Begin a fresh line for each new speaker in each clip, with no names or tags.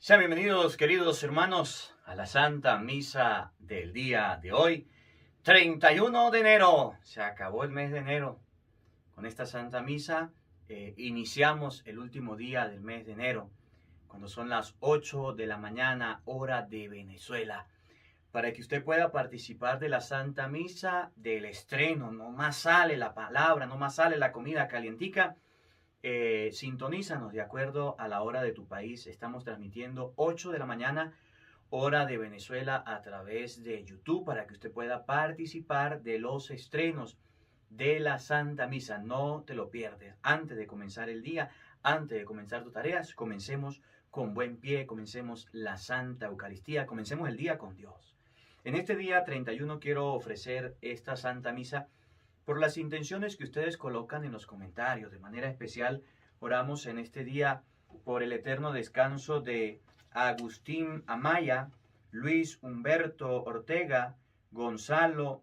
Sean bienvenidos, queridos hermanos, a la Santa Misa del día de hoy, 31 de enero. Se acabó el mes de enero. Con esta Santa Misa iniciamos el último día del mes de enero, cuando son las 8 de la mañana, hora de Venezuela, para que usted pueda participar de la Santa Misa del estreno. No más sale la palabra, no más sale la comida calientica. Sintonízanos de acuerdo a la hora de tu país. Estamos transmitiendo 8 de la mañana, hora de Venezuela, a través de YouTube, para que usted pueda participar de los estrenos de la Santa Misa. No te lo pierdes. Antes de comenzar el día, antes de comenzar tus tareas, comencemos con buen pie, comencemos la Santa Eucaristía, comencemos el día con Dios. En este día 31 quiero ofrecer esta Santa Misa por las intenciones que ustedes colocan en los comentarios. De manera especial, oramos en este día por el eterno descanso de Agustín Amaya, Luis Humberto Ortega, Gonzalo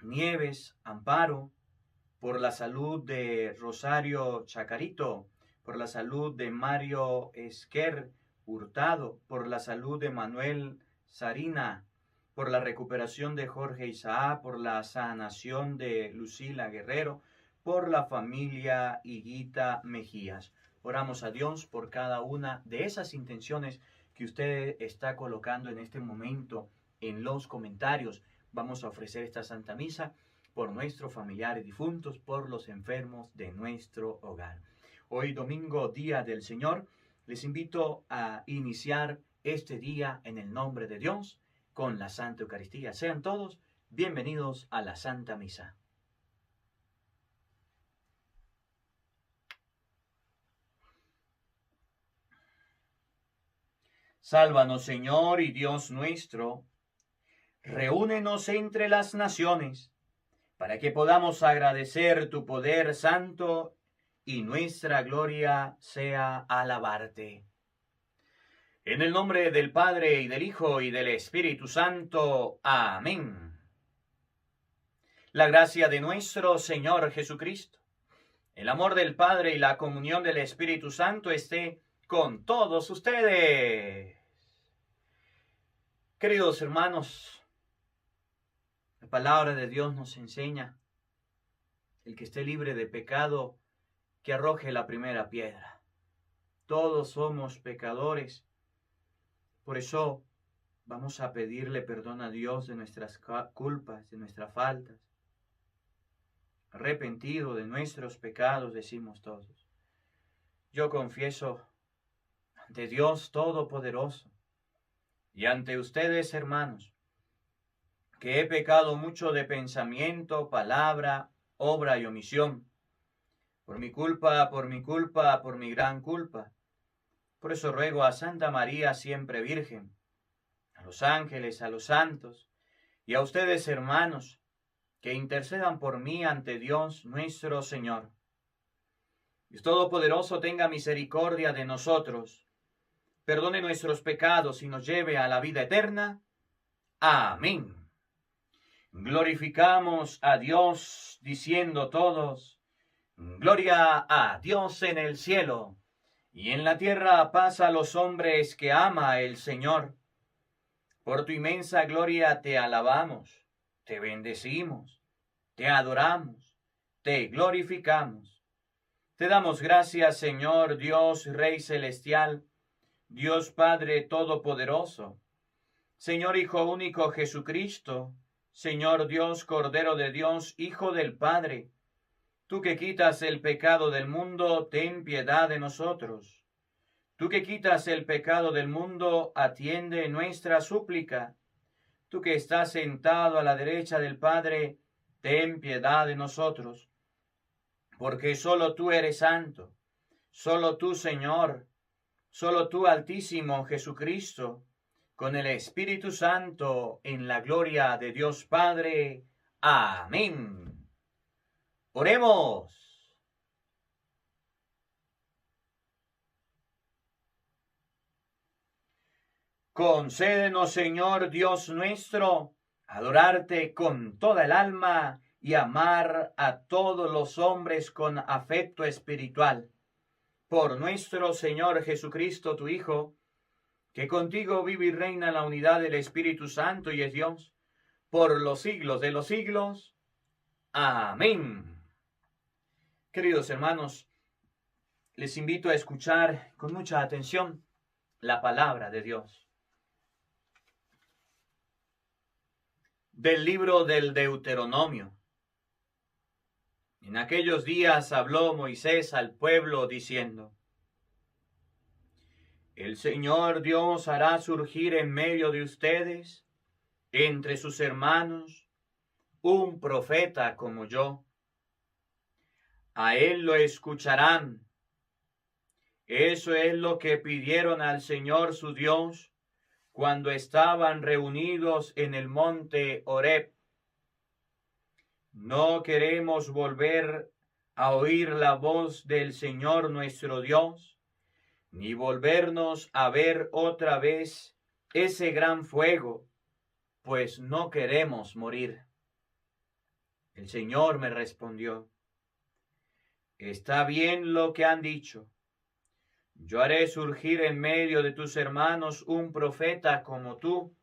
Nieves Amparo, por la salud de Rosario Chacarito, por la salud de Mario Esquer Hurtado, por la salud de Manuel Sarina, por la recuperación de Jorge Isaac, por la sanación de Lucila Guerrero, por la familia Higuita Mejías. Oramos a Dios por cada una de esas intenciones que usted está colocando en este momento en los comentarios. Vamos a ofrecer esta Santa Misa por nuestros familiares difuntos, por los enfermos de nuestro hogar. Hoy domingo, Día del Señor, les invito a iniciar este día en el nombre de Dios, con la Santa Eucaristía. Sean todos bienvenidos a la Santa Misa. Sálvanos, Señor y Dios nuestro. Reúnenos entre las naciones, para que podamos agradecer tu poder santo y nuestra gloria sea alabarte. En el nombre del Padre, y del Hijo, y del Espíritu Santo. Amén. La gracia de nuestro Señor Jesucristo, el amor del Padre y la comunión del Espíritu Santo esté con todos ustedes. Queridos hermanos, la palabra de Dios nos enseña: el que esté libre de pecado, que arroje la primera piedra. Todos somos pecadores. Por eso vamos a pedirle perdón a Dios de nuestras culpas, de nuestras faltas. Arrepentido de nuestros pecados, decimos todos. Yo confieso ante Dios Todopoderoso y ante ustedes, hermanos, que he pecado mucho de pensamiento, palabra, obra y omisión. Por mi culpa, por mi gran culpa. Por eso ruego a Santa María, siempre Virgen, a los ángeles, a los santos, y a ustedes, hermanos, que intercedan por mí ante Dios nuestro Señor. Dios Todopoderoso tenga misericordia de nosotros, perdone nuestros pecados y nos lleve a la vida eterna. Amén. Glorificamos a Dios diciendo todos: gloria a Dios en el cielo, y en la tierra paz a los hombres que ama el Señor. Por tu inmensa gloria te alabamos, te bendecimos, te adoramos, te glorificamos. Te damos gracias, Señor Dios, Rey celestial, Dios Padre todopoderoso, Señor Hijo único Jesucristo, Señor Dios, Cordero de Dios, Hijo del Padre. Tú que quitas el pecado del mundo, ten piedad de nosotros. Tú que quitas el pecado del mundo, atiende nuestra súplica. Tú que estás sentado a la derecha del Padre, ten piedad de nosotros. Porque solo tú eres santo, solo tú, Señor, solo tú, Altísimo Jesucristo, con el Espíritu Santo, en la gloria de Dios Padre. Amén. Oremos. Concédenos, Señor Dios nuestro, adorarte con toda el alma y amar a todos los hombres con afecto espiritual. Por nuestro Señor Jesucristo, tu Hijo, que contigo vive y reina la unidad del Espíritu Santo y es Dios, por los siglos de los siglos. Amén. Queridos hermanos, les invito a escuchar con mucha atención la palabra de Dios. Del libro del Deuteronomio. En aquellos días habló Moisés al pueblo diciendo: El Señor Dios hará surgir en medio de ustedes, entre sus hermanos, un profeta como yo. A él lo escucharán. Eso es lo que pidieron al Señor su Dios cuando estaban reunidos en el monte Horeb. No queremos volver a oír la voz del Señor nuestro Dios, ni volvernos a ver otra vez ese gran fuego, pues no queremos morir. El Señor me respondió: Está bien lo que han dicho. Yo haré surgir en medio de tus hermanos un profeta como tú.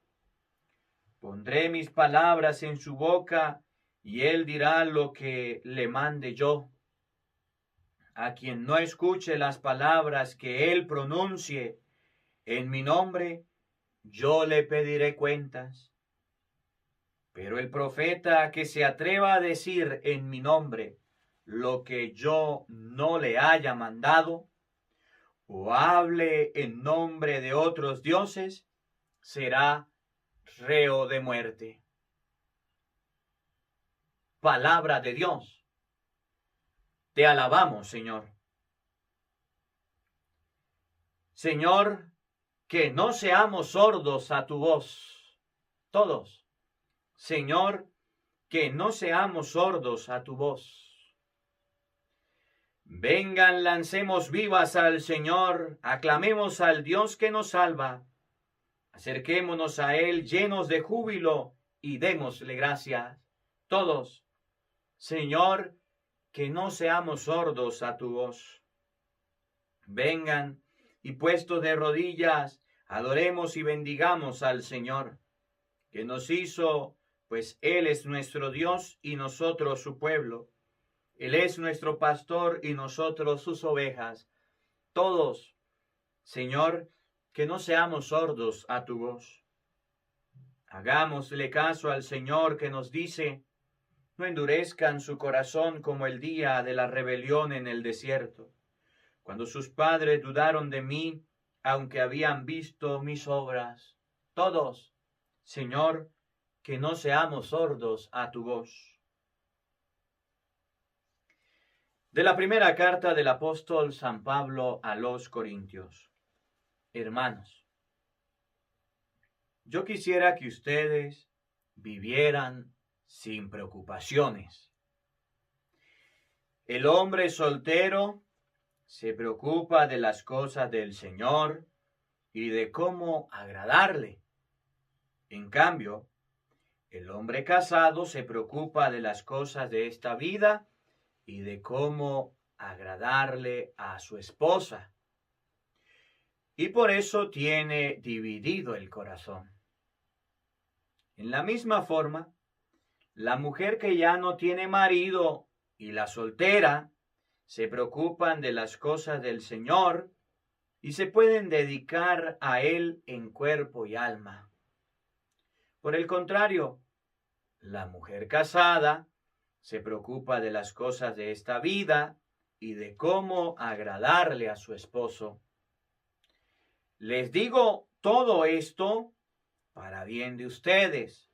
Pondré mis palabras en su boca y él dirá lo que le mande yo. A quien no escuche las palabras que él pronuncie en mi nombre, yo le pediré cuentas. Pero el profeta que se atreva a decir en mi nombre lo que yo no le haya mandado, o hable en nombre de otros dioses, será reo de muerte. Palabra de Dios. Te alabamos, Señor. Señor, que no seamos sordos a tu voz. Todos. Señor, que no seamos sordos a tu voz. Vengan, lancemos vivas al Señor, aclamemos al Dios que nos salva. Acerquémonos a Él llenos de júbilo y démosle gracias. Todos. Señor, que no seamos sordos a tu voz. Vengan y puestos de rodillas, adoremos y bendigamos al Señor, que nos hizo, pues Él es nuestro Dios y nosotros su pueblo. Él es nuestro pastor y nosotros sus ovejas. Todos, Señor, que no seamos sordos a tu voz. Hagámosle caso al Señor que nos dice: no endurezcan su corazón como el día de la rebelión en el desierto, cuando sus padres dudaron de mí, aunque habían visto mis obras. Todos, Señor, que no seamos sordos a tu voz. De la primera carta del apóstol San Pablo a los Corintios. Hermanos, yo quisiera que ustedes vivieran sin preocupaciones. El hombre soltero se preocupa de las cosas del Señor y de cómo agradarle. En cambio, el hombre casado se preocupa de las cosas de esta vida y de cómo agradarle a su esposa. Y por eso tiene dividido el corazón. En la misma forma, la mujer que ya no tiene marido y la soltera se preocupan de las cosas del Señor y se pueden dedicar a Él en cuerpo y alma. Por el contrario, la mujer casada se preocupa de las cosas de esta vida y de cómo agradarle a su esposo. Les digo todo esto para bien de ustedes.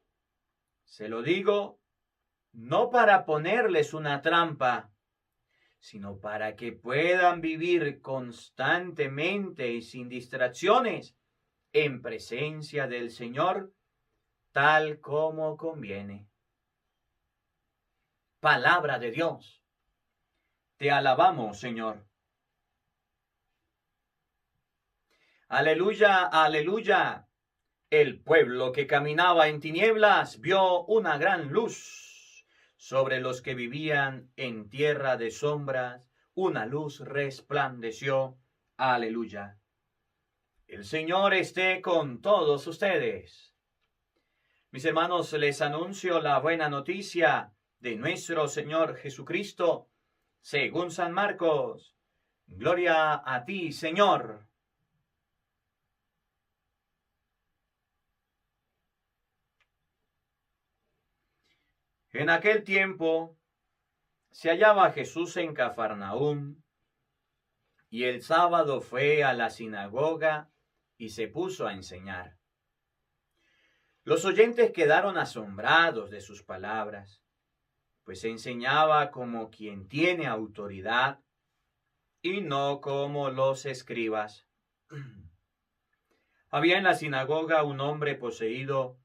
Se lo digo no para ponerles una trampa, sino para que puedan vivir constantemente y sin distracciones en presencia del Señor, tal como conviene. Palabra de Dios. Te alabamos, Señor. Aleluya, aleluya. El pueblo que caminaba en tinieblas vio una gran luz. Sobre los que vivían en tierra de sombras, una luz resplandeció. Aleluya. El Señor esté con todos ustedes. Mis hermanos, les anuncio la buena noticia de nuestro Señor Jesucristo, según San Marcos. Gloria a ti, Señor. En aquel tiempo se hallaba Jesús en Cafarnaúm, y el sábado fue a la sinagoga y se puso a enseñar. Los oyentes quedaron asombrados de sus palabras, pues enseñaba como quien tiene autoridad y no como los escribas. Había en la sinagoga un hombre poseído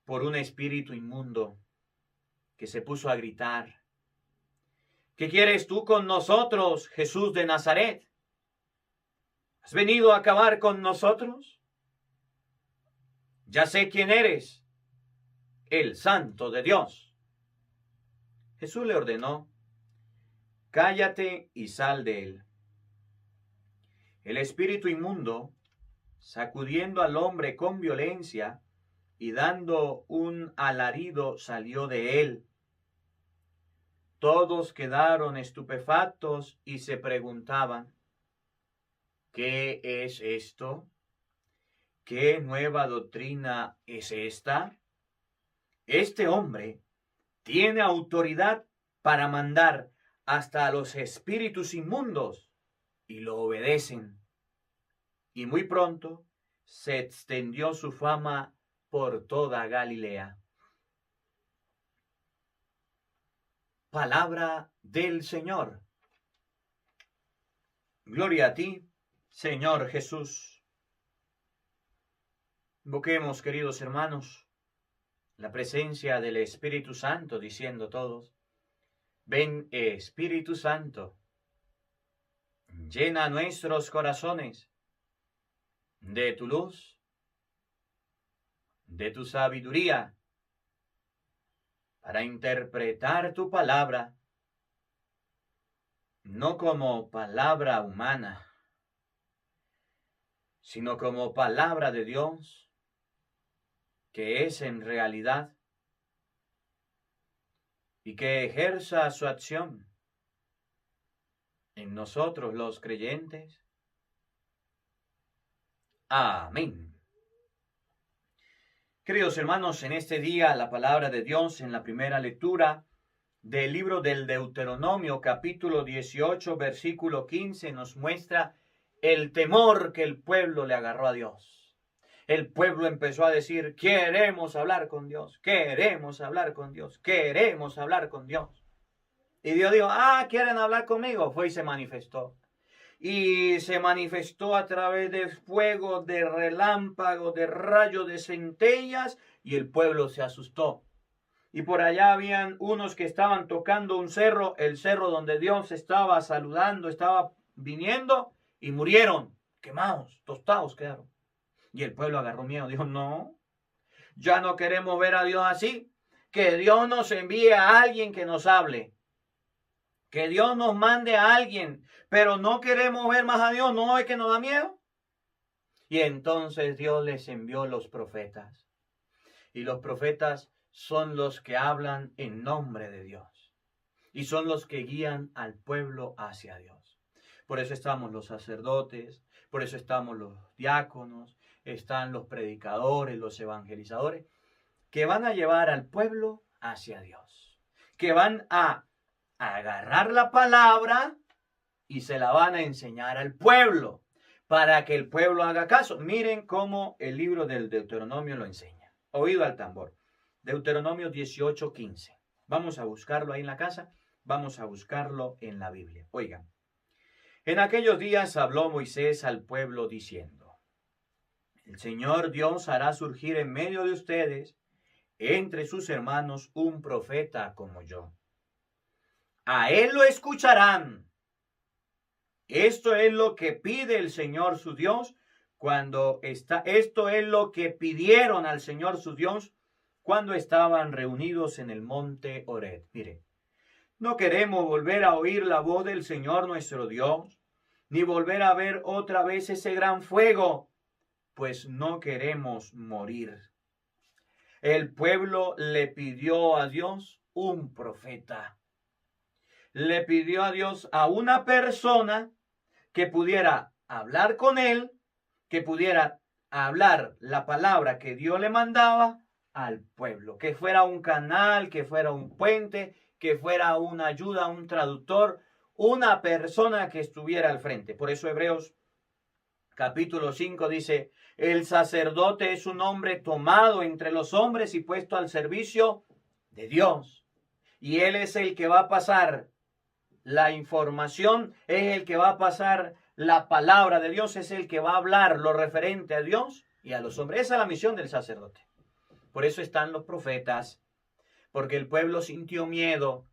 por un espíritu inmundo que se puso a gritar: ¿Qué quieres tú con nosotros, Jesús de Nazaret? ¿Has venido a acabar con nosotros? Ya sé quién eres, el Santo de Dios. Jesús le ordenó: cállate y sal de él. El espíritu inmundo, sacudiendo al hombre con violencia y dando un alarido, salió de él. Todos quedaron estupefactos y se preguntaban: ¿qué es esto? ¿Qué nueva doctrina es esta? Este hombre tiene autoridad para mandar hasta a los espíritus inmundos y lo obedecen. Y muy pronto se extendió su fama por toda Galilea. Palabra del Señor. Gloria a ti, Señor Jesús. Invoquemos, queridos hermanos, la presencia del Espíritu Santo, diciendo todos: ven, Espíritu Santo, llena nuestros corazones de tu luz, de tu sabiduría, para interpretar tu palabra, no como palabra humana, sino como palabra de Dios, que es en realidad, y que ejerza su acción en nosotros los creyentes. Amén. Queridos hermanos, en este día la palabra de Dios en la primera lectura del libro del Deuteronomio, capítulo 18, versículo 15, nos muestra el temor que el pueblo le agarró a Dios. El pueblo empezó a decir: queremos hablar con Dios, queremos hablar con Dios, queremos hablar con Dios. Y Dios dijo: ¿quieren hablar conmigo? Fue y se manifestó. Y se manifestó a través de fuego, de relámpagos, de rayos, de centellas, y el pueblo se asustó. Y por allá habían unos que estaban tocando un cerro, el cerro donde Dios estaba saludando, estaba viniendo, y murieron, quemados, tostados quedaron. Y el pueblo agarró miedo, dijo: no, ya no queremos ver a Dios así. Que Dios nos envíe a alguien que nos hable. Que Dios nos mande a alguien, pero no queremos ver más a Dios, ¿no es que nos da miedo? Y entonces Dios les envió los profetas. Y los profetas son los que hablan en nombre de Dios. Y son los que guían al pueblo hacia Dios. Por eso estamos los sacerdotes, por eso estamos los diáconos, están los predicadores, los evangelizadores, que van a llevar al pueblo hacia Dios. Que van a agarrar la palabra y se la van a enseñar al pueblo para que el pueblo haga caso. Miren cómo el libro del Deuteronomio lo enseña. Oído al tambor. Deuteronomio 18:15. Vamos a buscarlo ahí en la casa. Vamos a buscarlo en la Biblia. Oigan. En aquellos días habló Moisés al pueblo diciendo: el Señor Dios hará surgir en medio de ustedes, entre sus hermanos, un profeta como yo. A él lo escucharán. Esto es lo que pide el Señor su Dios esto es lo que pidieron al Señor su Dios cuando estaban reunidos en el monte Horeb. Mire, no queremos volver a oír la voz del Señor nuestro Dios, ni volver a ver otra vez ese gran fuego pues no queremos morir. El pueblo le pidió a Dios un profeta. Le pidió a Dios a una persona que pudiera hablar con él, que pudiera hablar la palabra que Dios le mandaba al pueblo, que fuera un canal, que fuera un puente, que fuera una ayuda, un traductor, una persona que estuviera al frente. Por eso Hebreos capítulo 5 dice, el sacerdote es un hombre tomado entre los hombres y puesto al servicio de Dios. Y él es el que va a pasar la información, es el que va a pasar la palabra de Dios, es el que va a hablar lo referente a Dios y a los hombres. Esa es la misión del sacerdote. Por eso están los profetas, porque el pueblo sintió miedo,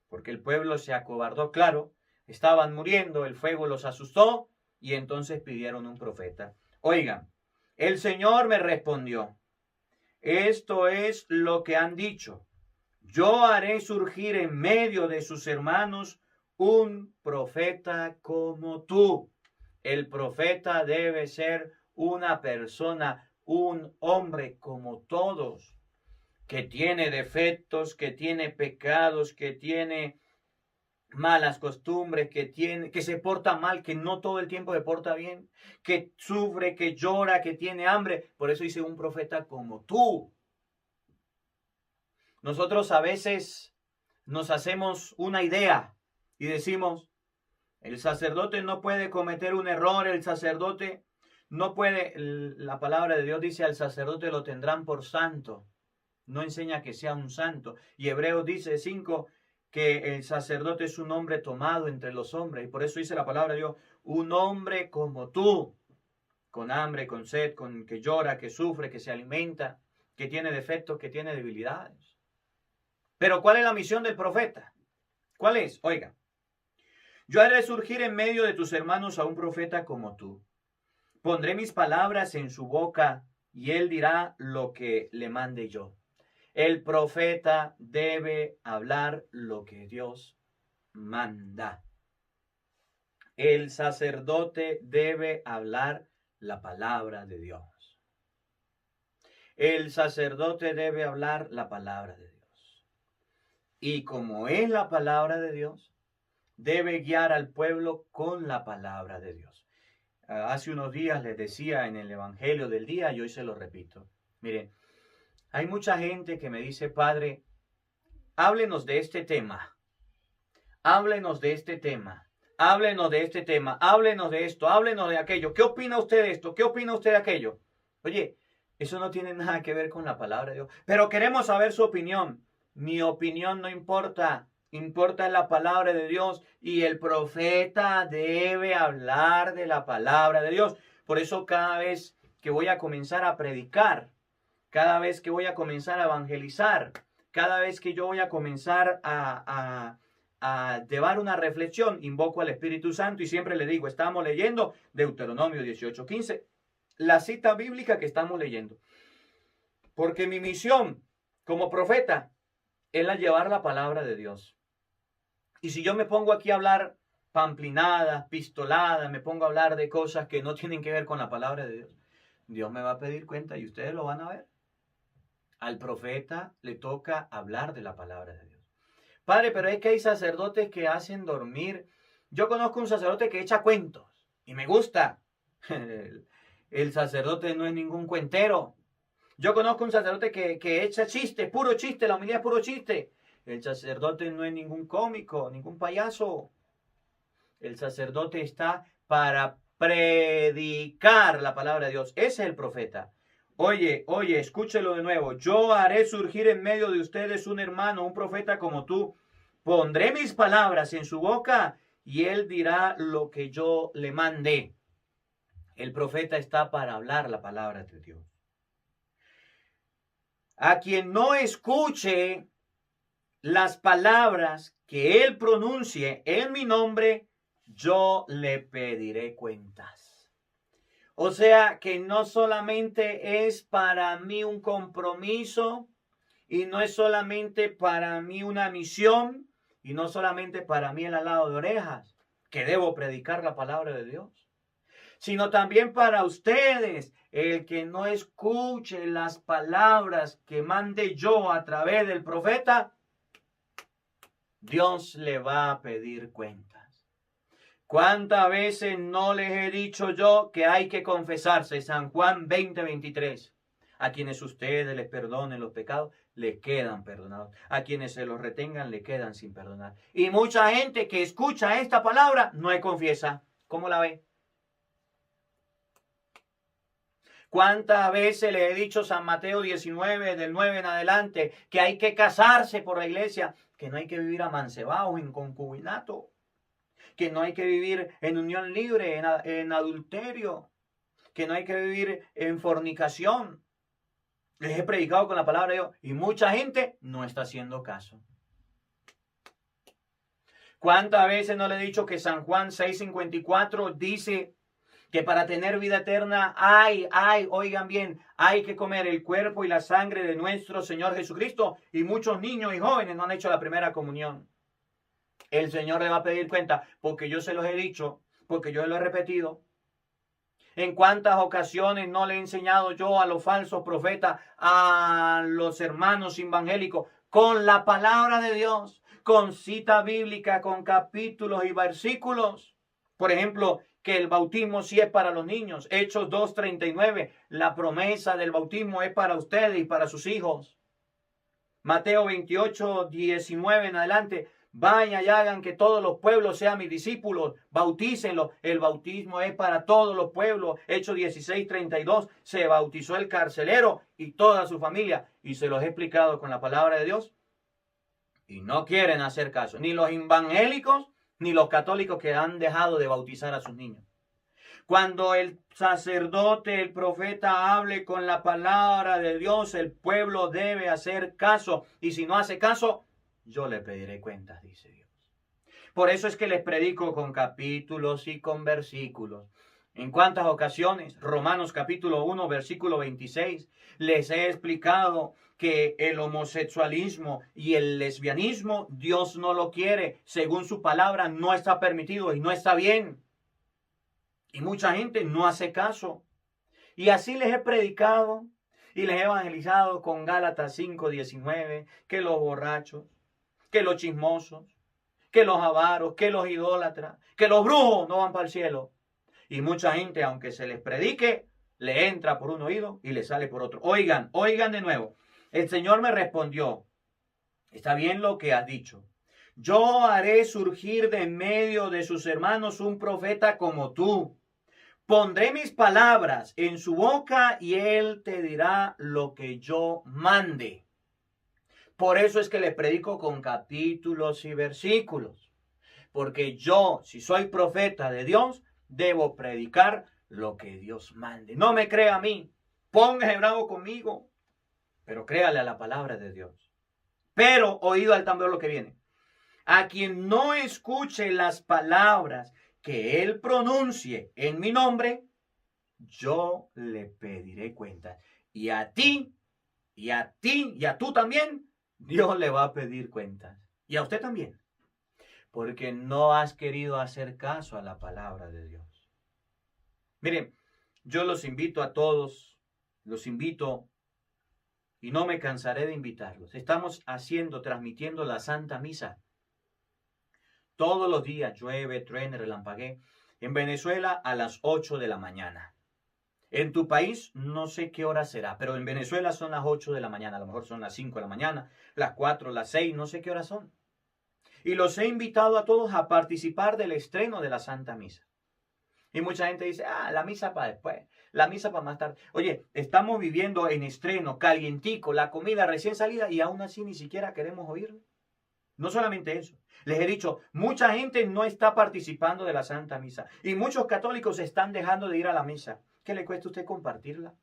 porque el pueblo se acobardó, claro, estaban muriendo, el fuego los asustó y entonces pidieron un profeta. Oigan, el Señor me respondió, esto es lo que han dicho, yo haré surgir en medio de sus hermanos un profeta como tú. El profeta debe ser una persona, un hombre como todos, que tiene defectos, que tiene pecados, que tiene malas costumbres, que se porta mal, que no todo el tiempo se porta bien, que sufre, que llora, que tiene hambre. Por eso dice un profeta como tú. Nosotros a veces nos hacemos una idea y decimos, el sacerdote no puede cometer un error, el sacerdote no puede, la palabra de Dios dice, al sacerdote lo tendrán por santo. No enseña que sea un santo. Y Hebreos dice 5 que el sacerdote es un hombre tomado entre los hombres. Y por eso dice la palabra de Dios, un hombre como tú, con hambre, con sed, que llora, que sufre, que se alimenta, que tiene defectos, que tiene debilidades. Pero ¿cuál es la misión del profeta? ¿Cuál es? Oiga, yo haré surgir en medio de tus hermanos a un profeta como tú. Pondré mis palabras en su boca y él dirá lo que le mande yo. El profeta debe hablar lo que Dios manda. El sacerdote debe hablar la palabra de Dios. El sacerdote debe hablar la palabra de Dios. Y como es la palabra de Dios, debe guiar al pueblo con la palabra de Dios. Hace unos días les decía en el Evangelio del día, y hoy se lo repito. Miren, hay mucha gente que me dice, Padre, háblenos de este tema. Háblenos de este tema. Háblenos de este tema. Háblenos de esto. Háblenos de aquello. ¿Qué opina usted de esto? ¿Qué opina usted de aquello? Oye, eso no tiene nada que ver con la palabra de Dios. Pero queremos saber su opinión. Mi opinión no importa. Importa la palabra de Dios y el profeta debe hablar de la palabra de Dios. Por eso cada vez que voy a comenzar a predicar, cada vez que voy a comenzar a evangelizar, cada vez que yo voy a comenzar a llevar una reflexión, invoco al Espíritu Santo y siempre le digo, estamos leyendo Deuteronomio 18:15, la cita bíblica que estamos leyendo. Porque mi misión como profeta es la llevar la palabra de Dios. Y si yo me pongo aquí a hablar pamplinadas, pistoladas, me pongo a hablar de cosas que no tienen que ver con la palabra de Dios, Dios me va a pedir cuenta y ustedes lo van a ver. Al profeta le toca hablar de la palabra de Dios. Padre, pero es que hay sacerdotes que hacen dormir. Yo conozco un sacerdote que echa cuentos y me gusta. El sacerdote no es ningún cuentero. Yo conozco un sacerdote que echa chistes, puro chiste, la homilía es puro chiste. El sacerdote no es ningún cómico, ningún payaso. El sacerdote está para predicar la palabra de Dios. Ese es el profeta. Oye, escúchelo de nuevo. Yo haré surgir en medio de ustedes un hermano, un profeta como tú. Pondré mis palabras en su boca y él dirá lo que yo le mandé. El profeta está para hablar la palabra de Dios. A quien no escuche las palabras que él pronuncie en mi nombre, yo le pediré cuentas. O sea que no solamente es para mí un compromiso y no es solamente para mí una misión y no solamente para mí el alado de orejas, que debo predicar la palabra de Dios, sino también para ustedes el que no escuche las palabras que mande yo a través del profeta, Dios le va a pedir cuentas. ¿Cuántas veces no les he dicho yo que hay que confesarse? San Juan 20:23. A quienes ustedes les perdonen los pecados, les quedan perdonados. A quienes se los retengan, le quedan sin perdonar. Y mucha gente que escucha esta palabra no le confiesa. ¿Cómo la ve? ¿Cuántas veces le he dicho San Mateo 19, del 9 en adelante, que hay que casarse por la iglesia, que no hay que vivir amancebados en concubinato, que no hay que vivir en unión libre, en adulterio, que no hay que vivir en fornicación? Les he predicado con la palabra de Dios y mucha gente no está haciendo caso. ¿Cuántas veces no le he dicho que San Juan 6:54 dice que para tener vida eterna oigan bien, hay que comer el cuerpo y la sangre de nuestro Señor Jesucristo? Y muchos niños y jóvenes no han hecho la primera comunión. El Señor le va a pedir cuenta porque yo se los he dicho, porque yo lo he repetido. ¿En cuántas ocasiones no le he enseñado yo a los falsos profetas, a los hermanos evangélicos, con la palabra de Dios, con cita bíblica, con capítulos y versículos? Por ejemplo, que el bautismo sí es para los niños. Hechos 2:39, la promesa del bautismo es para ustedes y para sus hijos. Mateo 28:19 en adelante. Vayan y hagan que todos los pueblos sean mis discípulos, bautícenlos. El bautismo es para todos los pueblos. Hechos 16:32, se bautizó el carcelero y toda su familia. Y se los he explicado con la palabra de Dios. Y no quieren hacer caso, ni los evangélicos, ni los católicos que han dejado de bautizar a sus niños. Cuando el sacerdote, el profeta hable con la palabra de Dios, el pueblo debe hacer caso. Y si no hace caso, yo le pediré cuentas, dice Dios. Por eso es que les predico con capítulos y con versículos. ¿En cuántas ocasiones? Romanos capítulo 1, versículo 26. Les he explicado que el homosexualismo y el lesbianismo, Dios no lo quiere. Según su palabra, no está permitido y no está bien. Y mucha gente no hace caso. Y así les he predicado y les he evangelizado con Gálatas 5:19, que los borrachos, que los chismosos, que los avaros, que los idólatras, que los brujos no van para el cielo. Y mucha gente, aunque se les predique, le entra por un oído y le sale por otro. Oigan de nuevo. El Señor me respondió, está bien lo que has dicho. Yo haré surgir de en medio de sus hermanos un profeta como tú. Pondré mis palabras en su boca y él te dirá lo que yo mande. Por eso es que le predico con capítulos y versículos. Porque yo, si soy profeta de Dios, debo predicar lo que Dios mande. No me crea a mí. Póngase bravo conmigo. Pero créale a la palabra de Dios. Pero, oído al tambor lo que viene. A quien no escuche las palabras que él pronuncie en mi nombre, yo le pediré cuentas. Y a ti, y a tú también, Dios le va a pedir cuentas. Y a usted también. Porque no has querido hacer caso a la palabra de Dios. Miren, yo los invito a todos, los invito y no me cansaré de invitarlos. Estamos transmitiendo la Santa Misa. Todos los días, llueve, truene, relampaguee. En Venezuela a las 8 de la mañana. En tu país no sé qué hora será, pero en Venezuela son las 8 de la mañana. A lo mejor son las 5 de la mañana, las 4, las 6, no sé qué horas son. Y los he invitado a todos a participar del estreno de la Santa Misa. Y mucha gente dice, la misa para después, la misa para más tarde. Oye, estamos viviendo en estreno, calientico, la comida recién salida y aún así ni siquiera queremos oírlo. No solamente eso. Les he dicho, mucha gente no está participando de la Santa Misa. Y muchos católicos están dejando de ir a la misa. ¿Qué le cuesta a usted compartirla?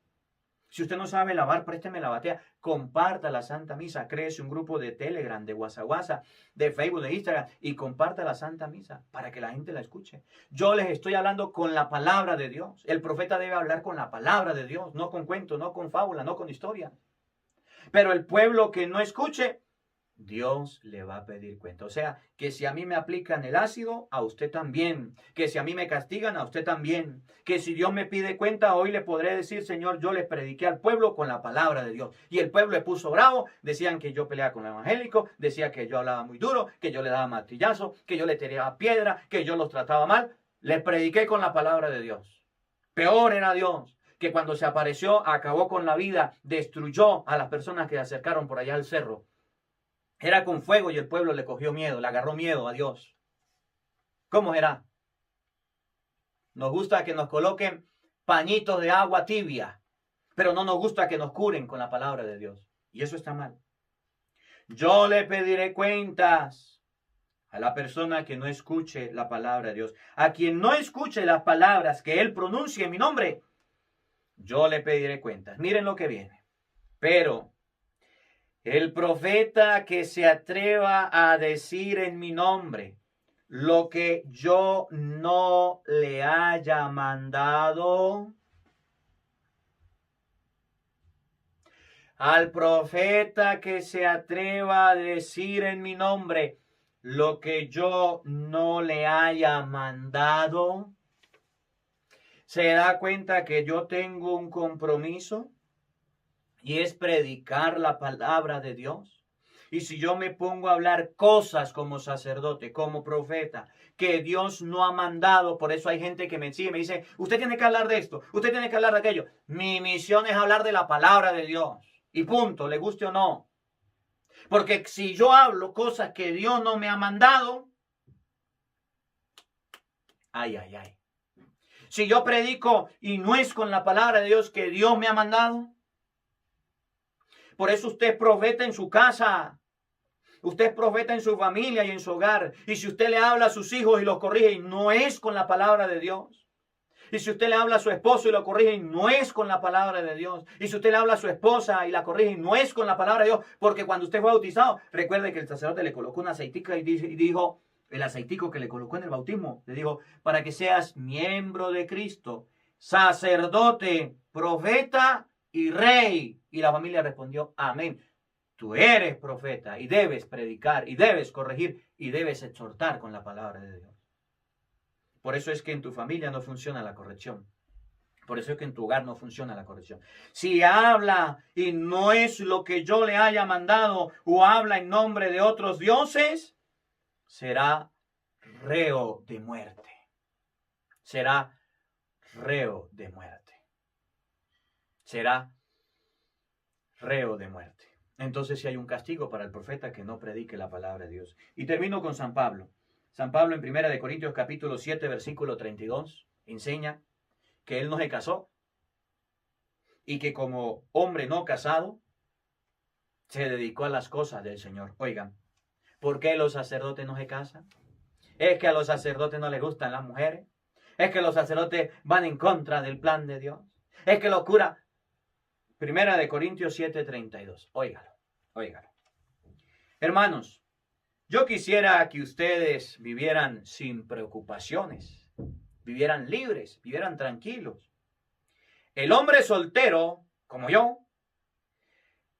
Si usted no sabe lavar, présteme la batea. Comparta la Santa Misa. Créese un grupo de Telegram, de WhatsApp, de Facebook, de Instagram. Y comparta la Santa Misa para que la gente la escuche. Yo les estoy hablando con la palabra de Dios. El profeta debe hablar con la palabra de Dios. No con cuentos, no con fábula, no con historia. Pero el pueblo que no escuche, Dios le va a pedir cuenta. O sea, que si a mí me aplican el ácido, a usted también. Que si a mí me castigan, a usted también. Que si Dios me pide cuenta, hoy le podré decir, Señor, yo les prediqué al pueblo con la palabra de Dios. Y el pueblo le puso bravo. Decían que yo peleaba con el evangélico. Decía que yo hablaba muy duro, que yo le daba martillazo, que yo le tiraba piedra, que yo los trataba mal. Les prediqué con la palabra de Dios. Peor era Dios, que cuando se apareció, acabó con la vida, destruyó a las personas que se acercaron por allá al cerro. Era con fuego y el pueblo le cogió miedo, le agarró miedo a Dios. ¿Cómo era? Nos gusta que nos coloquen pañitos de agua tibia, pero no nos gusta que nos curen con la palabra de Dios. Y eso está mal. Yo le pediré cuentas a la persona que no escuche la palabra de Dios. A quien no escuche las palabras que Él pronuncie en mi nombre, yo le pediré cuentas. Miren lo que viene. Pero el profeta que se atreva a decir en mi nombre lo que yo no le haya mandado, al profeta que se atreva a decir en mi nombre lo que yo no le haya mandado, se da cuenta que yo tengo un compromiso y es predicar la palabra de Dios. Y si yo me pongo a hablar cosas como sacerdote, como profeta, que Dios no ha mandado, por eso hay gente que me sigue y me dice, usted tiene que hablar de esto, usted tiene que hablar de aquello. Mi misión es hablar de la palabra de Dios. Y punto, le guste o no. Porque si yo hablo cosas que Dios no me ha mandado, ay, ay, ay. Si yo predico y no es con la palabra de Dios que Dios me ha mandado, por eso usted es profeta en su casa. Usted es profeta en su familia y en su hogar. Y si usted le habla a sus hijos y los corrige y no es con la palabra de Dios. Y si usted le habla a su esposo y lo corrige y no es con la palabra de Dios. Y si usted le habla a su esposa y la corrige y no es con la palabra de Dios. Porque cuando usted fue bautizado, recuerde que el sacerdote le colocó una aceitica y dijo, el aceitico que le colocó en el bautismo, le dijo, para que seas miembro de Cristo, sacerdote, profeta y rey. Y la familia respondió, amén. Tú eres profeta y debes predicar y debes corregir y debes exhortar con la palabra de Dios. Por eso es que en tu familia no funciona la corrección. Por eso es que en tu hogar no funciona la corrección. Si habla y no es lo que yo le haya mandado o habla en nombre de otros dioses, será reo de muerte. Será reo de muerte. Será reo de muerte. Entonces si hay un castigo para el profeta que no predique la palabra de Dios. Y termino con San Pablo. San Pablo en 1 Corintios capítulo 7 versículo 32 enseña que él no se casó y que como hombre no casado se dedicó a las cosas del Señor. Oigan, ¿por qué los sacerdotes no se casan? Es que a los sacerdotes no les gustan las mujeres. Es que los sacerdotes van en contra del plan de Dios. Es que los curas... 1 Corintios 7:32. Óigalo, óigalo. Hermanos, yo quisiera que ustedes vivieran sin preocupaciones, vivieran libres, vivieran tranquilos. El hombre soltero, como yo,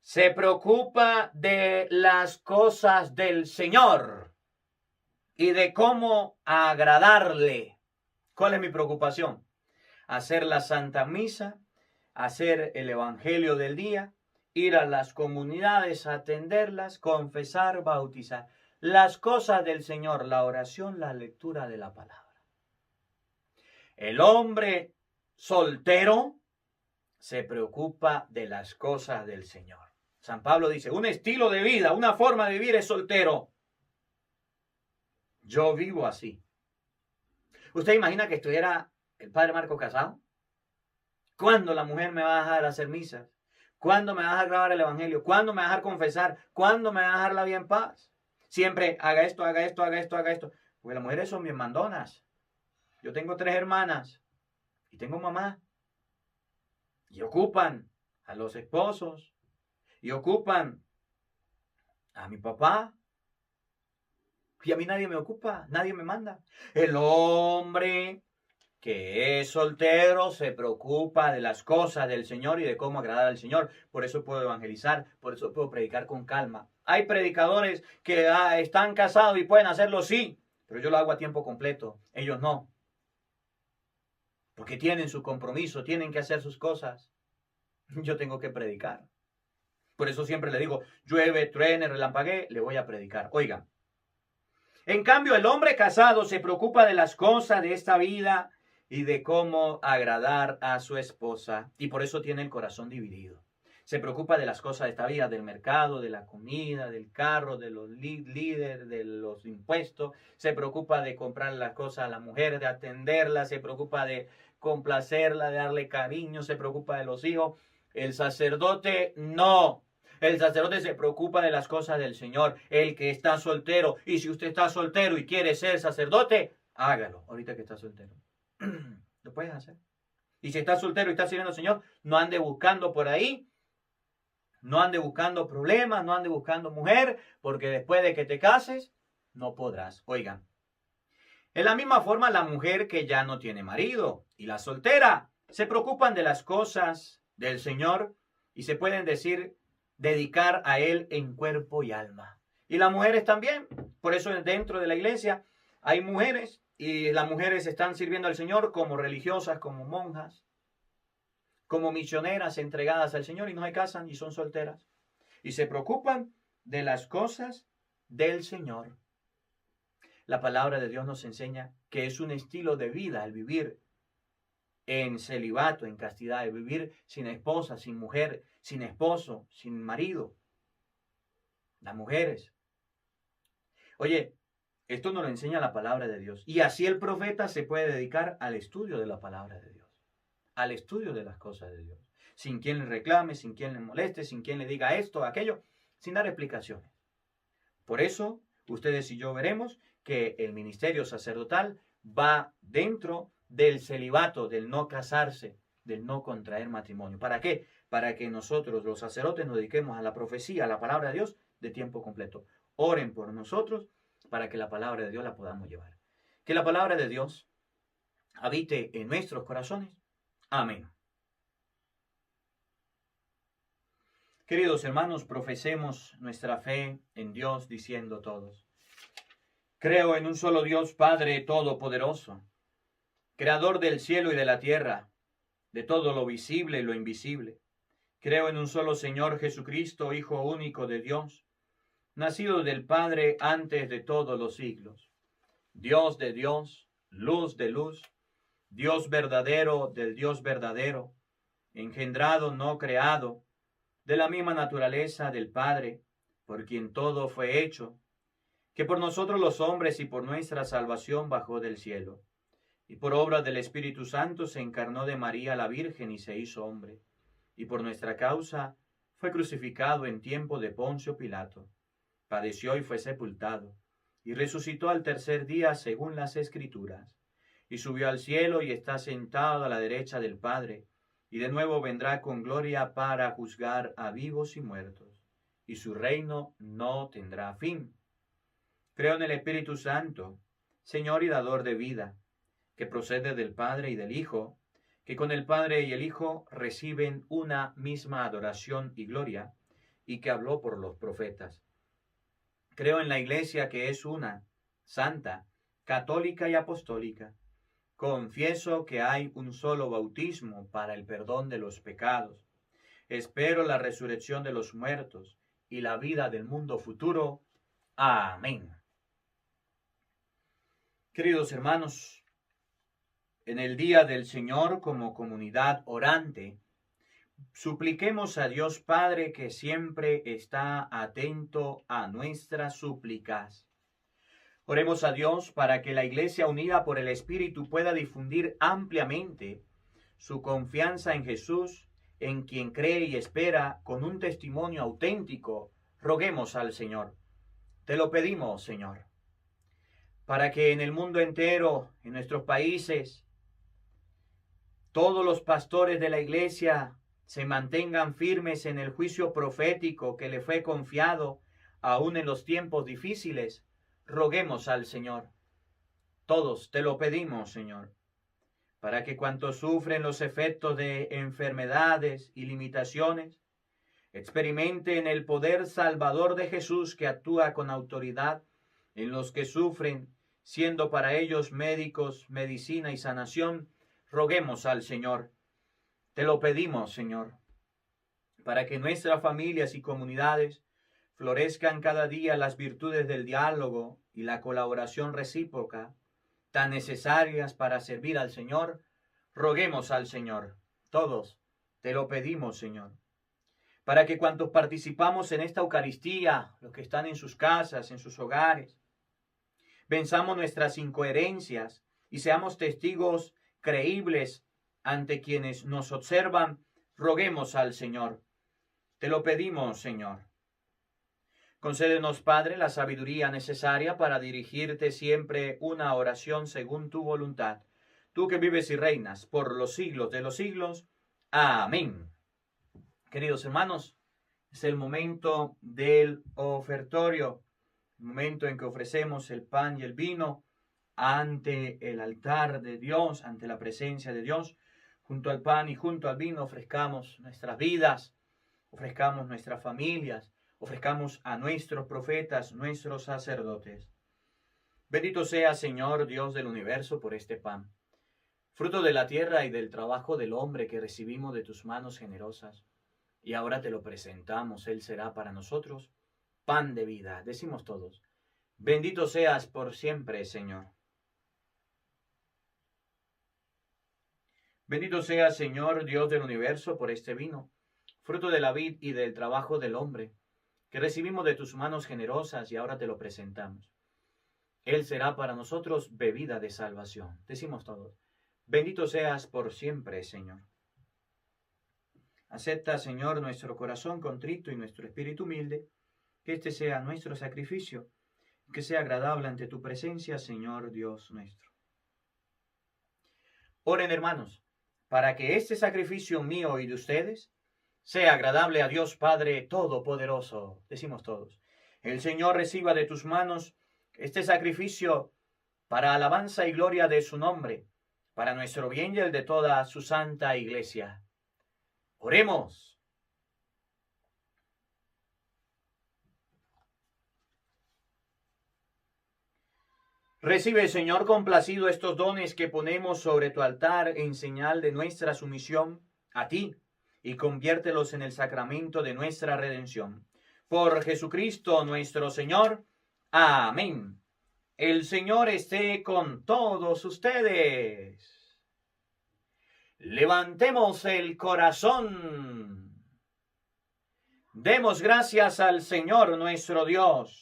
se preocupa de las cosas del Señor y de cómo agradarle. ¿Cuál es mi preocupación? Hacer la Santa Misa, hacer el Evangelio del día, ir a las comunidades a atenderlas, confesar, bautizar. Las cosas del Señor, la oración, la lectura de la palabra. El hombre soltero se preocupa de las cosas del Señor. San Pablo dice, un estilo de vida, una forma de vivir es soltero. Yo vivo así. ¿Usted imagina que estuviera el padre Marco casado? ¿Cuándo la mujer me va a dejar hacer misas? ¿Cuándo me va a dejar grabar el evangelio? ¿Cuándo me va a dejar confesar? ¿Cuándo me va a dejar la vida en paz? Siempre haga esto, haga esto, haga esto, haga esto. Porque las mujeres son bien mandonas. Yo tengo 3 hermanas y tengo mamá. Y ocupan a los esposos. Y ocupan a mi papá. Y a mí nadie me ocupa, nadie me manda. El hombre que es soltero se preocupa de las cosas del Señor y de cómo agradar al Señor. Por eso puedo evangelizar, por eso puedo predicar con calma. Hay predicadores que están casados y pueden hacerlo, sí, pero yo lo hago a tiempo completo. Ellos no. Porque tienen su compromiso, tienen que hacer sus cosas. Yo tengo que predicar. Por eso siempre le digo, llueve, truene, relampaguee, le voy a predicar. Oigan, en cambio el hombre casado se preocupa de las cosas de esta vida y de cómo agradar a su esposa. Y por eso tiene el corazón dividido. Se preocupa de las cosas de esta vida, del mercado, de la comida, del carro, de los líderes, de los impuestos. Se preocupa de comprar las cosas a la mujer, de atenderla. Se preocupa de complacerla, de darle cariño. Se preocupa de los hijos. El sacerdote no. El sacerdote se preocupa de las cosas del Señor. El que está soltero. Y si usted está soltero y quiere ser sacerdote, hágalo ahorita que está soltero. Lo puedes hacer. Y si estás soltero y estás sirviendo al Señor, no ande buscando por ahí. No ande buscando problemas, no ande buscando mujer, porque después de que te cases, no podrás. Oigan, en la misma forma la mujer que ya no tiene marido y la soltera se preocupan de las cosas del Señor y se pueden decir dedicar a Él en cuerpo y alma. Y las mujeres también. Por eso dentro de la iglesia hay mujeres y las mujeres están sirviendo al Señor como religiosas, como monjas, como misioneras entregadas al Señor y no se casan y son solteras. Y se preocupan de las cosas del Señor. La palabra de Dios nos enseña que es un estilo de vida el vivir en celibato, en castidad, el vivir sin esposa, sin mujer, sin esposo, sin marido. Las mujeres. Oye, esto nos lo enseña la palabra de Dios. Y así el profeta se puede dedicar al estudio de la palabra de Dios, al estudio de las cosas de Dios, sin quien le reclame, sin quien le moleste, sin quien le diga esto, aquello, sin dar explicaciones. Por eso, ustedes y yo veremos que el ministerio sacerdotal va dentro del celibato, del no casarse, del no contraer matrimonio. ¿Para qué? Para que nosotros, los sacerdotes, nos dediquemos a la profecía, a la palabra de Dios de tiempo completo. Oren por nosotros para que la palabra de Dios la podamos llevar. Que la palabra de Dios habite en nuestros corazones. Amén. Queridos hermanos, profesemos nuestra fe en Dios diciendo todos: creo en un solo Dios, Padre Todopoderoso, Creador del cielo y de la tierra, de todo lo visible y lo invisible. Creo en un solo Señor Jesucristo, Hijo único de Dios, nacido del Padre antes de todos los siglos, Dios de Dios, luz de luz, Dios verdadero del Dios verdadero, engendrado, no creado, de la misma naturaleza del Padre, por quien todo fue hecho, que por nosotros los hombres y por nuestra salvación bajó del cielo, y por obra del Espíritu Santo se encarnó de María la Virgen y se hizo hombre, y por nuestra causa fue crucificado en tiempo de Poncio Pilato, padeció y fue sepultado, y resucitó al tercer día según las Escrituras, y subió al cielo y está sentado a la derecha del Padre, y de nuevo vendrá con gloria para juzgar a vivos y muertos, y su reino no tendrá fin. Creo en el Espíritu Santo, Señor y dador de vida, que procede del Padre y del Hijo, que con el Padre y el Hijo reciben una misma adoración y gloria, y que habló por los profetas. Creo en la Iglesia que es una, santa, católica y apostólica. Confieso que hay un solo bautismo para el perdón de los pecados. Espero la resurrección de los muertos y la vida del mundo futuro. Amén. Queridos hermanos, en el día del Señor, como comunidad orante, supliquemos a Dios Padre, que siempre está atento a nuestras súplicas. Oremos a Dios para que la Iglesia unida por el Espíritu pueda difundir ampliamente su confianza en Jesús, en quien cree y espera, con un testimonio auténtico. Roguemos al Señor. Te lo pedimos, Señor, para que en el mundo entero, en nuestros países, todos los pastores de la Iglesia se mantengan firmes en el juicio profético que le fue confiado, aún en los tiempos difíciles. Roguemos al Señor. Todos te lo pedimos, Señor, para que cuantos sufren los efectos de enfermedades y limitaciones, experimenten el poder salvador de Jesús que actúa con autoridad en los que sufren, siendo para ellos médicos, medicina y sanación. Roguemos al Señor. Te lo pedimos, Señor, para que nuestras familias y comunidades florezcan cada día las virtudes del diálogo y la colaboración recíproca, tan necesarias para servir al Señor. Roguemos al Señor. Todos te lo pedimos, Señor, para que cuantos participamos en esta Eucaristía, los que están en sus casas, en sus hogares, venzamos nuestras incoherencias y seamos testigos creíbles ante quienes nos observan. Roguemos al Señor. Te lo pedimos, Señor. Concédenos, Padre, la sabiduría necesaria para dirigirte siempre una oración según tu voluntad. Tú que vives y reinas por los siglos de los siglos. Amén. Queridos hermanos, es el momento del ofertorio, el momento en que ofrecemos el pan y el vino ante el altar de Dios, ante la presencia de Dios. Junto al pan y junto al vino ofrezcamos nuestras vidas, ofrezcamos nuestras familias, ofrezcamos a nuestros profetas, nuestros sacerdotes. Bendito sea, Señor, Dios del universo, por este pan, fruto de la tierra y del trabajo del hombre que recibimos de tus manos generosas. Y ahora te lo presentamos, Él será para nosotros pan de vida. Decimos todos, bendito seas por siempre, Señor. Bendito seas, Señor, Dios del universo, por este vino, fruto de la vid y del trabajo del hombre, que recibimos de tus manos generosas y ahora te lo presentamos. Él será para nosotros bebida de salvación. Decimos todos, bendito seas por siempre, Señor. Acepta, Señor, nuestro corazón contrito y nuestro espíritu humilde, que este sea nuestro sacrificio, que sea agradable ante tu presencia, Señor Dios nuestro. Oren, hermanos, para que este sacrificio mío y de ustedes sea agradable a Dios Padre Todopoderoso. Decimos todos, el Señor reciba de tus manos este sacrificio para alabanza y gloria de su nombre, para nuestro bien y el de toda su santa iglesia. Oremos. Recibe, Señor, complacido estos dones que ponemos sobre tu altar en señal de nuestra sumisión a ti, y conviértelos en el sacramento de nuestra redención. Por Jesucristo nuestro Señor. Amén. El Señor esté con todos ustedes. Levantemos el corazón. Demos gracias al Señor nuestro Dios.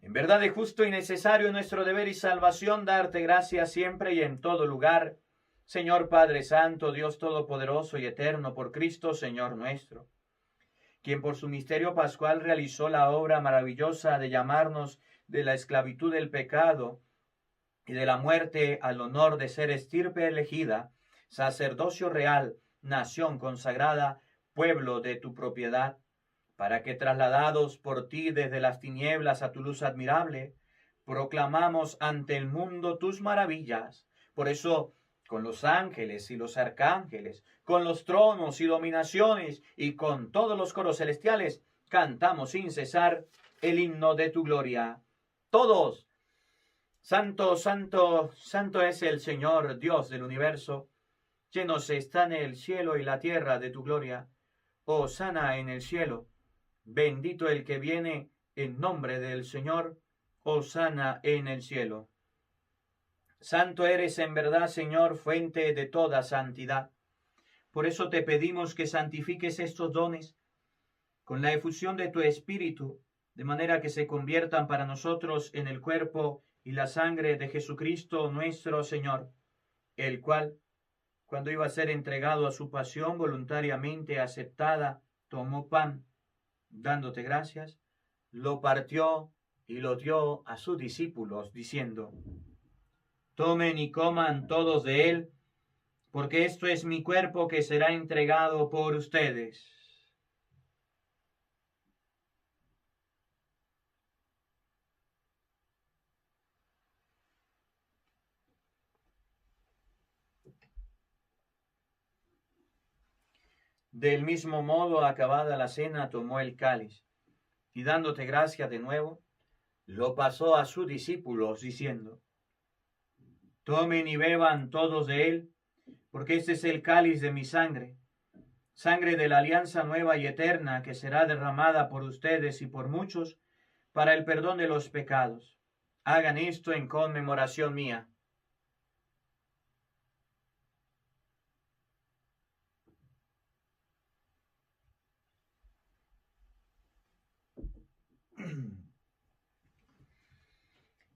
En verdad es justo y necesario nuestro deber y salvación darte gracias siempre y en todo lugar, Señor Padre Santo, Dios Todopoderoso y Eterno, por Cristo, Señor nuestro, quien por su misterio pascual realizó la obra maravillosa de llamarnos de la esclavitud del pecado y de la muerte al honor de ser estirpe elegida, sacerdocio real, nación consagrada, pueblo de tu propiedad, para que trasladados por ti desde las tinieblas a tu luz admirable, proclamamos ante el mundo tus maravillas. Por eso, con los ángeles y los arcángeles, con los tronos y dominaciones y con todos los coros celestiales, cantamos sin cesar el himno de tu gloria. Todos, santo, santo, santo es el Señor, Dios del universo. Llenos están el cielo y la tierra de tu gloria. Hosana en el cielo. Bendito el que viene en nombre del Señor. Hosana en el cielo. Santo eres en verdad, Señor, fuente de toda santidad. Por eso te pedimos que santifiques estos dones con la efusión de tu Espíritu, de manera que se conviertan para nosotros en el cuerpo y la sangre de Jesucristo nuestro Señor, el cual, cuando iba a ser entregado a su pasión voluntariamente aceptada, tomó pan, dándote gracias, lo partió y lo dio a sus discípulos, diciendo: tomen y coman todos de él, porque esto es mi cuerpo que será entregado por ustedes. Del mismo modo, acabada la cena, tomó el cáliz, y dándote gracia de nuevo, lo pasó a sus discípulos, diciendo: Tomen y beban todos de él, porque este es el cáliz de mi sangre, sangre de la alianza nueva y eterna, que será derramada por ustedes y por muchos para el perdón de los pecados. Hagan esto en conmemoración mía.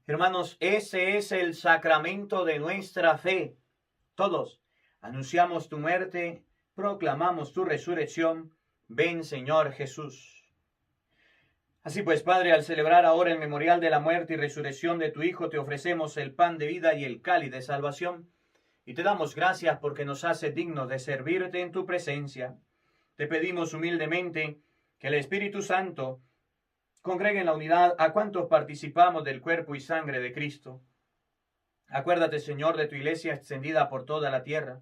Hermanos, ese es el sacramento de nuestra fe. Todos anunciamos tu muerte, proclamamos tu resurrección. Ven, Señor Jesús. Así pues, Padre, al celebrar ahora el memorial de la muerte y resurrección de tu Hijo, te ofrecemos el pan de vida y el cáliz de salvación, y te damos gracias porque nos hace dignos de servirte en tu presencia. Te pedimos humildemente que el Espíritu Santo congregue en la unidad a cuantos participamos del cuerpo y sangre de Cristo. Acuérdate, Señor, de tu iglesia extendida por toda la tierra,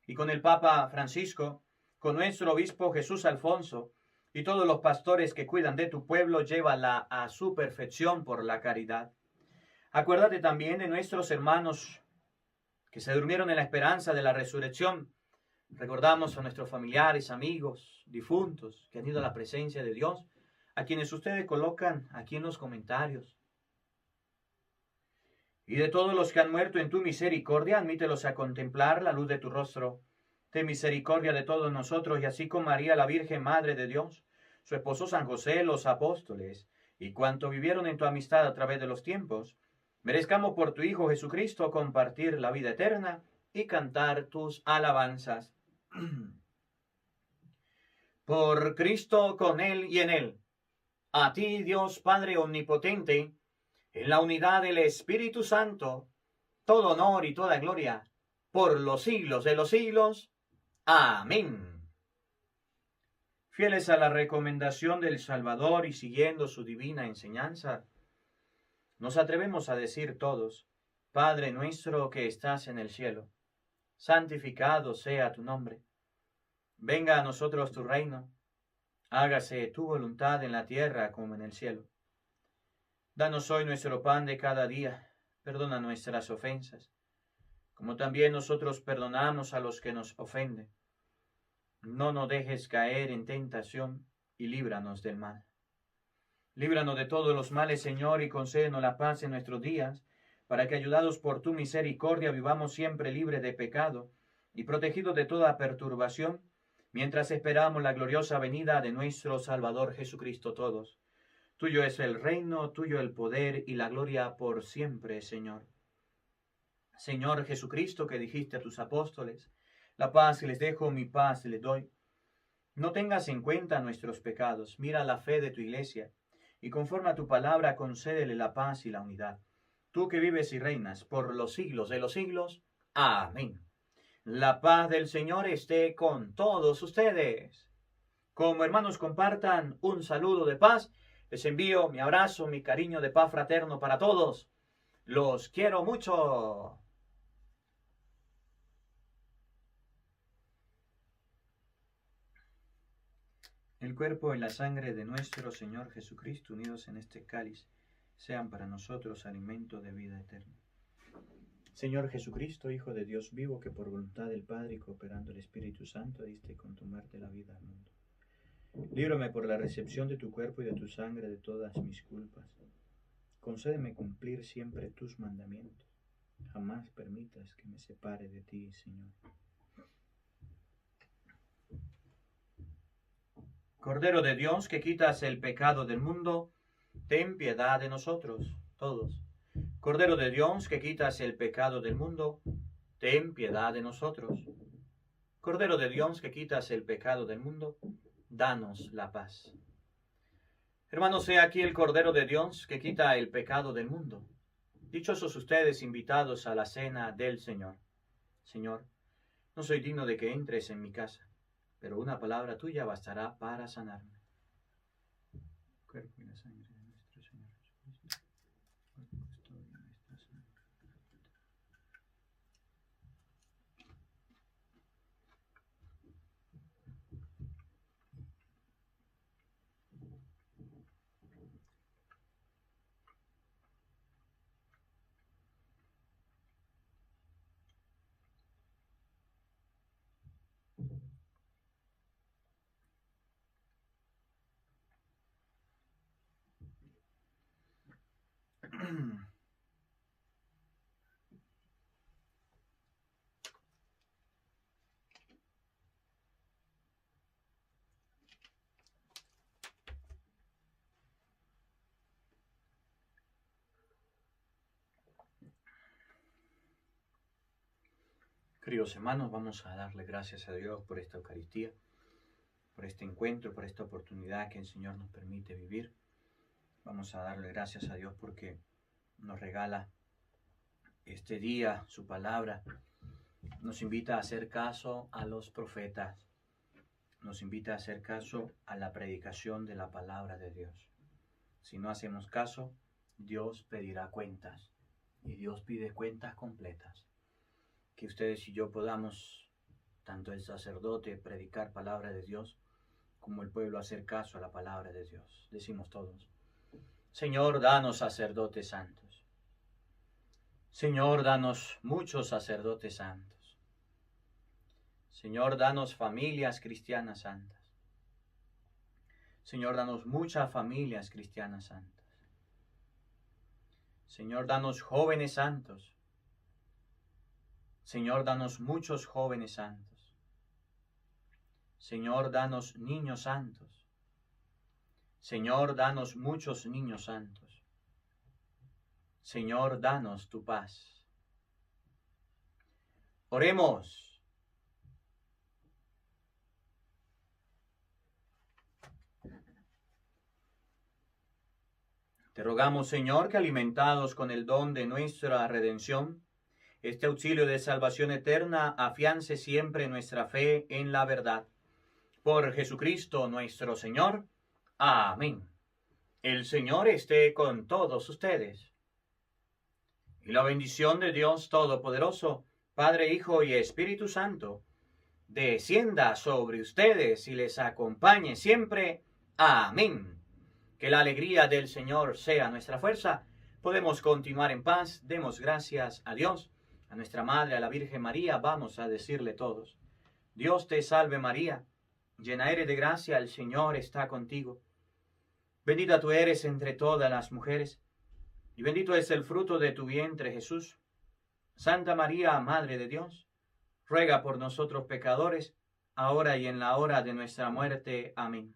y con el Papa Francisco, con nuestro obispo Jesús Alfonso, y todos los pastores que cuidan de tu pueblo, llévala a su perfección por la caridad. Acuérdate también de nuestros hermanos que se durmieron en la esperanza de la resurrección. Recordamos a nuestros familiares, amigos, difuntos, que han ido a la presencia de Dios, a quienes ustedes colocan aquí en los comentarios. Y de todos los que han muerto en tu misericordia, admítelos a contemplar la luz de tu rostro. Ten misericordia de todos nosotros, y así con María, la Virgen Madre de Dios, su esposo San José, los apóstoles, y cuanto vivieron en tu amistad a través de los tiempos, merezcamos por tu Hijo Jesucristo compartir la vida eterna y cantar tus alabanzas. Por Cristo, con Él y en Él, a ti, Dios Padre omnipotente, en la unidad del Espíritu Santo, todo honor y toda gloria, por los siglos de los siglos. Amén. Fieles a la recomendación del Salvador y siguiendo su divina enseñanza, nos atrevemos a decir todos: Padre nuestro que estás en el cielo, santificado sea tu nombre. Venga a nosotros tu reino. Hágase tu voluntad en la tierra como en el cielo. Danos hoy nuestro pan de cada día. Perdona nuestras ofensas, como también nosotros perdonamos a los que nos ofenden. No nos dejes caer en tentación, y líbranos del mal. Líbranos de todos los males, Señor, y concédenos la paz en nuestros días, para que, ayudados por tu misericordia, vivamos siempre libres de pecado y protegidos de toda perturbación, mientras esperamos la gloriosa venida de nuestro Salvador Jesucristo todos. Tuyo es el reino, tuyo el poder y la gloria por siempre, Señor. Señor Jesucristo, que dijiste a tus apóstoles: la paz les dejo, mi paz les doy. No tengas en cuenta nuestros pecados, mira la fe de tu iglesia, y conforme a tu palabra concédele la paz y la unidad. Tú que vives y reinas por los siglos de los siglos. Amén. La paz del Señor esté con todos ustedes. Como hermanos compartan un saludo de paz, les envío mi abrazo, mi cariño de paz fraterno para todos. Los quiero mucho. El cuerpo y la sangre de nuestro Señor Jesucristo, unidos en este cáliz, sean para nosotros alimento de vida eterna. Señor Jesucristo, Hijo de Dios vivo, que por voluntad del Padre y cooperando el Espíritu Santo diste con tu muerte la vida al mundo. Líbrame por la recepción de tu cuerpo y de tu sangre de todas mis culpas. Concédeme cumplir siempre tus mandamientos. Jamás permitas que me separe de ti, Señor. Cordero de Dios, que quitas el pecado del mundo, ten piedad de nosotros, todos. Cordero de Dios, que quitas el pecado del mundo, ten piedad de nosotros. Cordero de Dios, que quitas el pecado del mundo, danos la paz. Hermanos, he aquí el Cordero de Dios, que quita el pecado del mundo. Dichosos ustedes, invitados a la cena del Señor. Señor, no soy digno de que entres en mi casa, pero una palabra tuya bastará para sanarme. Cuerpo y la sangre de nuestro Señor Jesucristo, por custodia de nuestra sangre. Queridos hermanos, vamos a darle gracias a Dios por esta Eucaristía, por este encuentro, por esta oportunidad que el Señor nos permite vivir. Vamos a darle gracias a Dios porque nos regala este día, su palabra. Nos invita a hacer caso a los profetas. Nos invita a hacer caso a la predicación de la palabra de Dios. Si no hacemos caso, Dios pedirá cuentas. Y Dios pide cuentas completas. Que ustedes y yo podamos, tanto el sacerdote, predicar palabra de Dios, como el pueblo hacer caso a la palabra de Dios. Decimos todos: Señor, danos sacerdotes santos. Señor, danos muchos sacerdotes santos. Señor, danos familias cristianas santas. Señor, danos muchas familias cristianas santas. Señor, danos jóvenes santos. Señor, danos muchos jóvenes santos. Señor, danos niños santos. Señor, danos muchos niños santos. Señor, danos tu paz. Oremos. Te rogamos, Señor, que alimentados con el don de nuestra redención, este auxilio de salvación eterna afiance siempre nuestra fe en la verdad. Por Jesucristo nuestro Señor. Amén. El Señor esté con todos ustedes. Y la bendición de Dios Todopoderoso, Padre, Hijo y Espíritu Santo, descienda sobre ustedes y les acompañe siempre. Amén. Que la alegría del Señor sea nuestra fuerza. Podemos continuar en paz. Demos gracias a Dios. A nuestra Madre, a la Virgen María, vamos a decirle todos: Dios te salve María, llena eres de gracia, el Señor está contigo. Bendita tú eres entre todas las mujeres, y bendito es el fruto de tu vientre, Jesús. Santa María, Madre de Dios, ruega por nosotros pecadores, ahora y en la hora de nuestra muerte. Amén.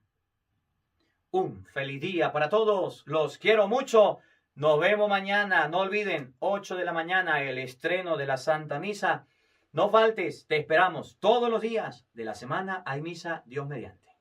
Un feliz día para todos, los quiero mucho. Nos vemos mañana, no olviden, 8 de la mañana, el estreno de la Santa Misa. No faltes, te esperamos todos los días de la semana, hay misa, Dios mediante.